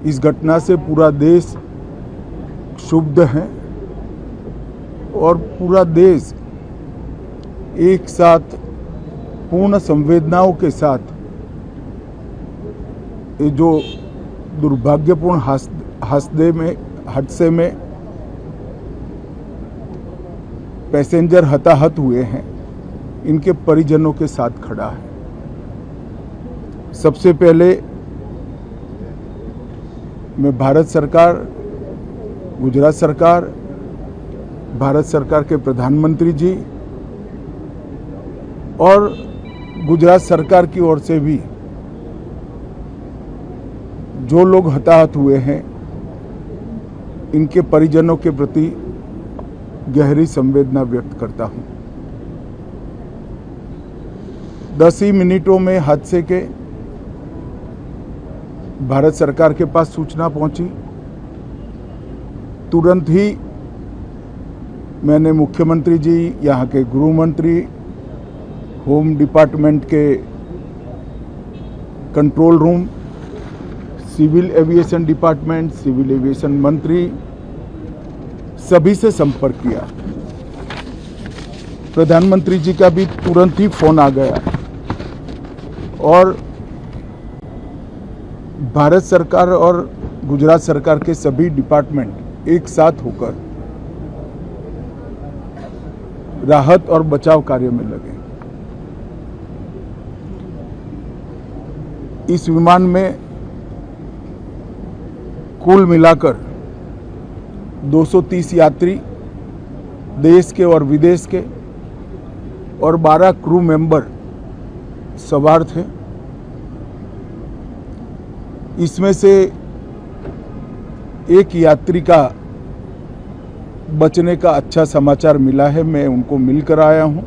इस घटना से पूरा देश क्षुब्ध है और पूरा देश एक साथ पूर्ण संवेदनाओं के साथ ये जो दुर्भाग्यपूर्ण हादसे में पैसेंजर हताहत हुए हैं, इनके परिजनों के साथ खड़ा है। सबसे पहले मैं भारत सरकार, गुजरात सरकार, भारत सरकार के प्रधानमंत्री जी और गुजरात सरकार की ओर से भी जो लोग हताहत हुए हैं, इनके परिजनों के प्रति गहरी संवेदना व्यक्त करता हूं। 10 ही मिनटों में हादसे के भारत सरकार के पास सूचना पहुंची। तुरंत ही मैंने मुख्यमंत्री जी, यहाँ के गृह मंत्री, होम डिपार्टमेंट के control room, civil aviation department, civil aviation मंत्री, सभी से संपर्क किया। प्रधानमंत्री जी का भी तुरंत ही फोन आ गया और भारत सरकार और गुजरात सरकार के सभी डिपार्टमेंट एक साथ होकर राहत और बचाव कार्य में लगे। इस विमान में कुल मिलाकर 230 यात्री देश के और विदेश के और 12 क्रू मेंबर सवार थे। इसमें से एक यात्री का बचने का अच्छा समाचार मिला है, मैं उनको मिलकर आया हूं।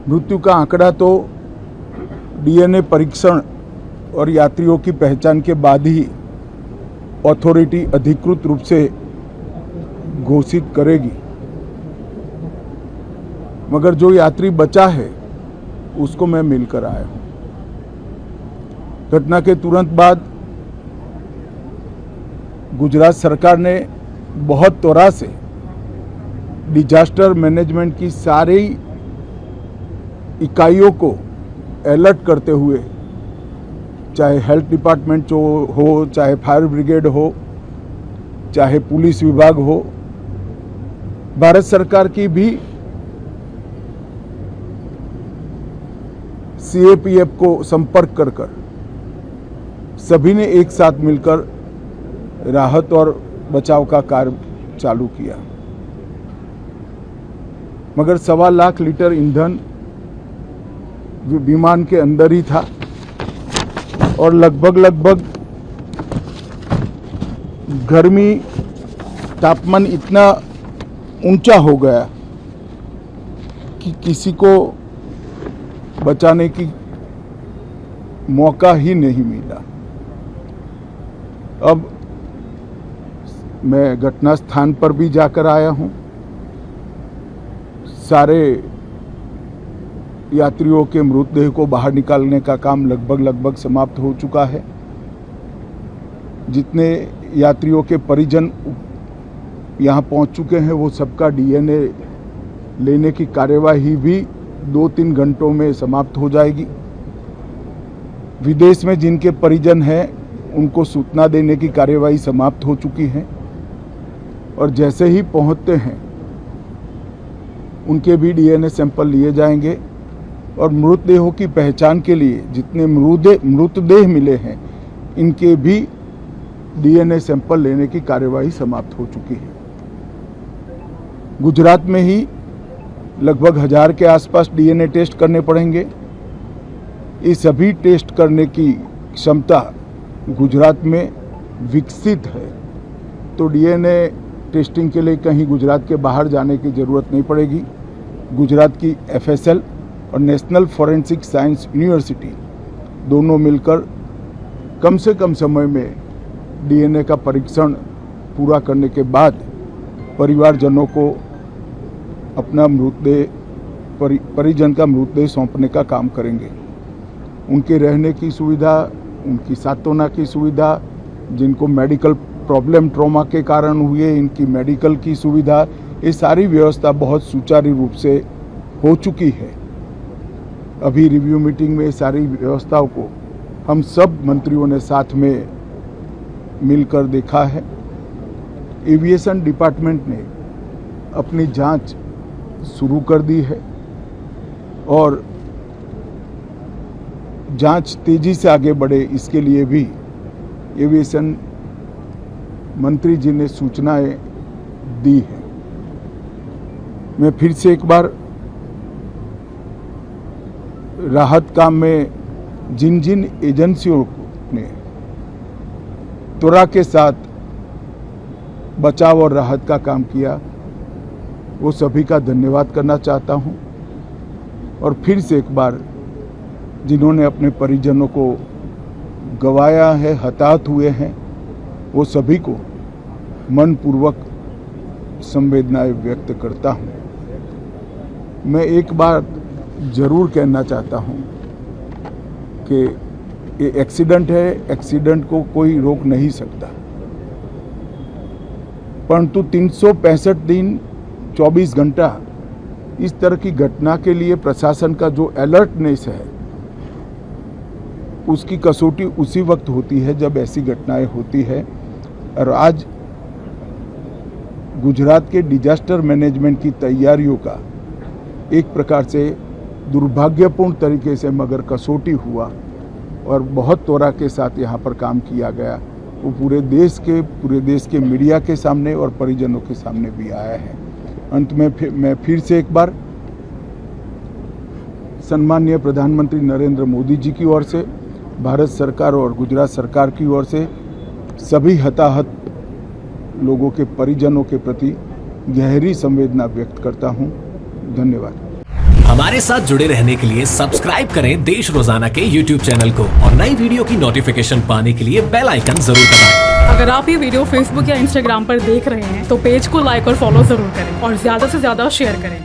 मृत्यु का आंकड़ा तो डीएनए परीक्षण और यात्रियों की पहचान के बाद ही अथॉरिटी अधिकृत रूप से घोषित करेगी, मगर जो यात्री बचा है उसको मैं मिलकर आया हूं। घटना के तुरंत बाद गुजरात सरकार ने बहुत त्वरा से डिजास्टर मैनेजमेंट की सारी इकाइयों को अलर्ट करते हुए, चाहे हेल्थ डिपार्टमेंट जो हो, चाहे फायर ब्रिगेड हो, चाहे पुलिस विभाग हो, भारत सरकार की भी सीएपीएफ को संपर्क कर सभी ने एक साथ मिलकर राहत और बचाव का कार्य चालू किया। मगर 1.25 लाख लीटर ईंधन विमान के अंदर ही था और लगभग गर्मी, तापमान इतना ऊंचा हो गया कि किसी को बचाने की मौका ही नहीं मिला। अब मैं घटना स्थान पर भी जाकर आया हूं। सारे यात्रियों के मृतदेह को बाहर निकालने का काम लगभग समाप्त हो चुका है। जितने यात्रियों के परिजन यहाँ पहुँच चुके हैं, वो सबका डीएनए लेने की कार्यवाही भी 2-3 घंटों में समाप्त हो जाएगी। विदेश में जिनके परिजन हैं, उनको सूचना देने की कार्यवाही समाप्त हो चुकी है और जैसे ही पहुँचते हैं उनके भी डीएनए सैंपल लिए जाएंगे और मृतदेहों की पहचान के लिए जितने मृतदेह मिले हैं, इनके भी डीएनए सैंपल लेने की कार्यवाही समाप्त हो चुकी है। गुजरात में ही लगभग 1000 के आसपास डीएनए टेस्ट करने पड़ेंगे। ये सभी टेस्ट करने की क्षमता गुजरात में विकसित है, तो डीएनए टेस्टिंग के लिए कहीं गुजरात के बाहर जाने की ज़रूरत नहीं पड़ेगी। गुजरात की एफएसएल और नेशनल फॉरेंसिक साइंस यूनिवर्सिटी दोनों मिलकर कम से कम समय में डीएनए का परीक्षण पूरा करने के बाद परिवारजनों को अपना मृतदेह परिजन का मृतदेह सौंपने का काम करेंगे। उनके रहने की सुविधा उनकी सांत्वना की सुविधा, जिनको मेडिकल प्रॉब्लम ट्रॉमा के कारण हुए इनकी मेडिकल की सुविधा, ये सारी व्यवस्था बहुत सुचारू रूप से हो चुकी है। अभी रिव्यू मीटिंग में सारी व्यवस्थाओं को हम सब मंत्रियों ने साथ में मिलकर देखा है। एविएशन डिपार्टमेंट ने अपनी जांच शुरू कर दी है और जांच तेजी से आगे बढ़े इसके लिए भी एविएशन मंत्री जी ने सूचनाएं दी है। मैं फिर से एक बार राहत काम में जिन जिन एजेंसियों ने त्वरा के साथ बचाव और राहत का काम किया, वो सभी का धन्यवाद करना चाहता हूं। और फिर से एक बार जिन्होंने अपने परिजनों को गंवाया है, हताहत हुए हैं, वो सभी को मनपूर्वक संवेदनाएं व्यक्त करता हूं। मैं एक बात जरूर कहना चाहता हूं कि ये एक्सीडेंट है, एक्सीडेंट को कोई रोक नहीं सकता, परंतु 365 दिन 24 घंटा इस तरह की घटना के लिए प्रशासन का जो अलर्टनेस है, उसकी कसौटी उसी वक्त होती है जब ऐसी घटनाएं होती है। और आज गुजरात के डिजास्टर मैनेजमेंट की तैयारियों का एक प्रकार से दुर्भाग्यपूर्ण तरीके से मगर कसौटी हुआ और बहुत त्वरा के साथ यहाँ पर काम किया गया, वो पूरे देश के मीडिया के सामने और परिजनों के सामने भी आया है। अंत में मैं फिर से एक बार सम्माननीय प्रधानमंत्री नरेंद्र मोदी जी की ओर से, भारत सरकार और गुजरात सरकार की ओर से सभी हताहत लोगों के परिजनों के प्रति गहरी संवेदना व्यक्त करता हूं। धन्यवाद। हमारे साथ जुड़े रहने के लिए सब्सक्राइब करें देश रोजाना के YouTube चैनल को और नई वीडियो की नोटिफिकेशन पाने के लिए बेल आइकन जरूर दबाएं। अगर आप ये वीडियो Facebook या Instagram पर देख रहे हैं तो पेज को लाइक और फॉलो जरूर करें और ज्यादा से ज्यादा शेयर करें।